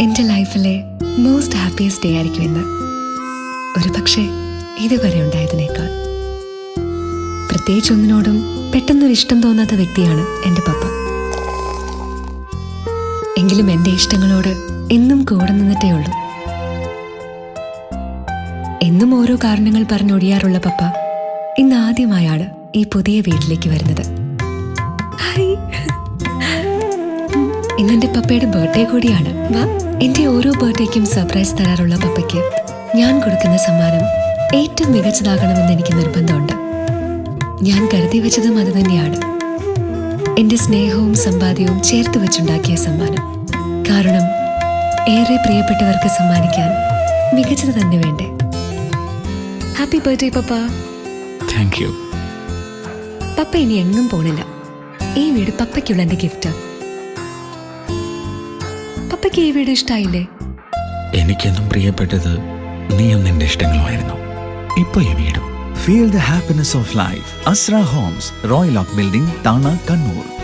എൻ്റെ ലൈഫിലെ most happiest day ആയിരിക്കും ഇന്ന്. ഒരു പക്ഷേ ഇതുവരെ ഉണ്ടായതിനേക്കാൾ. പ്രത്യേകിച്ച് ഒന്നിനോടും പെട്ടെന്നൊരു ഇഷ്ടം തോന്നാത്ത വ്യക്തിയാണ് എൻ്റെ പപ്പ. എങ്കിലും എൻ്റെ ഇഷ്ടങ്ങളോട് എന്നും കൂടെ നിന്നിട്ടേ ഉള്ളൂ. എന്നും ഓരോ കാരണങ്ങൾ പറഞ്ഞൊടിയാറുള്ള പപ്പ ഇന്ന് ആദ്യമായാണ് ഈ പുതിയ വീട്ടിലേക്ക് വരുന്നത്. ഇന്നെന്റെ പപ്പയുടെ ബർത്ത്ഡേ കൂടിയാണ്. എന്റെ ഓരോ ബർത്ത്ഡേക്കും സർപ്രൈസ് തരാറുള്ള പപ്പയ്ക്ക് ഞാൻ കൊടുക്കുന്ന സമ്മാനം ഏറ്റവും മികച്ചതാകണമെന്ന് എനിക്ക് നിർബന്ധമുണ്ട്. ഞാൻ കരുതി വെച്ചതും അത് തന്നെയാണ്. എന്റെ സ്നേഹവും സമ്പാദ്യവും ചേർത്ത് വെച്ചുണ്ടാക്കിയ സമ്മാനം. കാരണം ഏറെ പ്രിയപ്പെട്ടവർക്ക് സമ്മാനിക്കാൻ മികച്ചത് തന്നെ വേണ്ടേ. Happy birthday papa. Thank you. Papa ഇനി എങ്ങും പോണില്ല. ഈ വീട് പപ്പയ്ക്കുള്ള എന്റെ ഗിഫ്റ്റ്. പപ്പയ്ക്ക് ഈ വീട് ഇഷ്ടായില്ലേ? എനിക്കെന്നും പ്രിയപ്പെട്ടത് നീയും നിന്റെ ഇഷ്ടങ്ങളുമായിരുന്നു. ഇപ്പൊ ഈ വീടും. Feel the happiness of life. Asra Homes, Royal Oak Building, Tana, Kannur.